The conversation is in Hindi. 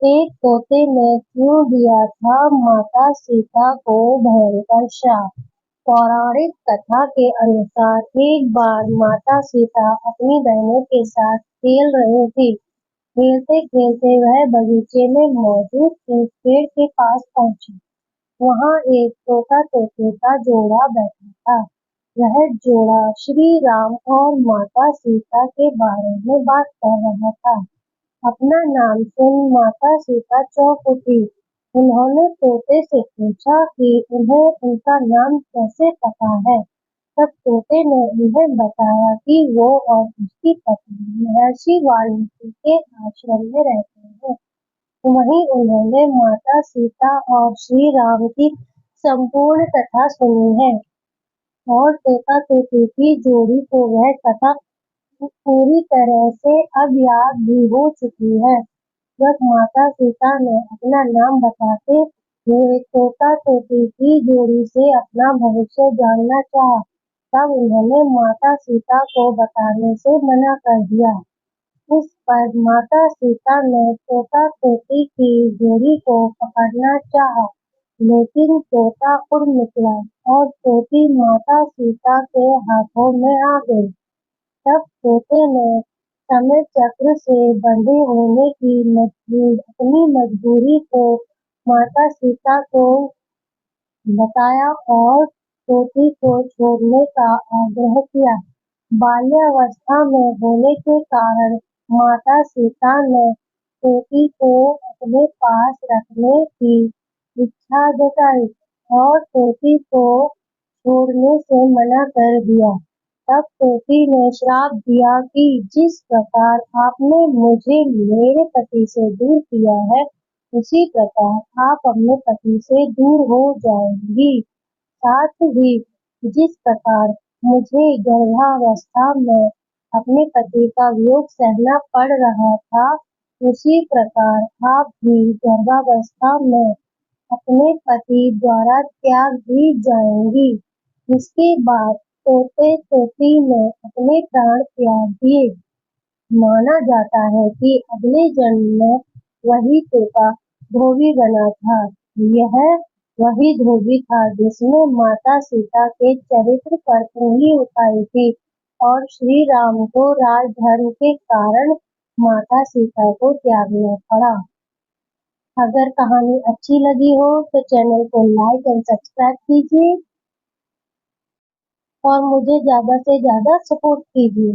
एक तोते ने क्यों दिया था माता सीता को भयंकर श्राप। पौराणिक कथा के अनुसार एक बार माता सीता अपनी बहनों के साथ खेल रही थी। खेलते खेलते वह बगीचे में मौजूद एक पेड़ के पास पहुंची। वहां एक तोता तोते का जोड़ा बैठा था। वह जोड़ा श्री राम और माता सीता के बारे में बात कर रहा था। अपना नाम सुन माता सीता चौंक उठी। उन्होंने तोते से पूछा कि उन्हें उनका नाम कैसे पता है। तब तोते ने उन्हें बताया कि वो और उसकी पत्नी महर्षि वाल्मीकि के आश्रम में रहते हैं। वहीं उन्होंने माता सीता और श्री राम की संपूर्ण कथा सुनी है और तोता तोते की जोड़ी को वह कथा पूरी तरह से अब याद भी हो चुकी है। जब माता सीता ने अपना नाम बताते हुए तोता तोते की जोड़ी से अपना भविष्य जानना चाहा, तब उन्होंने माता सीता को बताने से मना कर दिया। इस पर माता सीता ने तोता तोते की जोड़ी को पकड़ना चाहा, लेकिन तोता उड़ निकला और तोती माता सीता के हाथों में आ गई। तब तोते ने समय चक्र से बंधे होने की अपनी मजबूरी को माता सीता को बताया और तोती को छोड़ने का आग्रह किया। बाल्यावस्था में होने के कारण माता सीता ने तोती को अपने पास रखने की इच्छा जताई और तोती को छोड़ने से मना कर दिया। तब तोती ने श्राप दिया कि जिस प्रकार आपने मुझे मेरे पति से दूर किया है, उसी प्रकार आप अपने पति से दूर हो जाएंगी। साथ ही जिस प्रकार मुझे गर्भावस्था में अपने पति का वियोग सहना पड़ रहा था, उसी प्रकार आप भी गर्भावस्था में अपने पति द्वारा त्याग दी जाएंगी। इसके बाद तोते तोती ने अपने प्राण त्याग दिए। माना जाता है कि अगले जन्म में वही तोता धोबी बना था। यह वही धोबी था जिसने माता सीता के चरित्र पर उंगली उठाई थी और श्री राम को राजधर्म के कारण माता सीता को त्यागना पड़ा। अगर कहानी अच्छी लगी हो तो चैनल को लाइक एंड सब्सक्राइब कीजिए और मुझे ज़्यादा से ज़्यादा सपोर्ट कीजिए।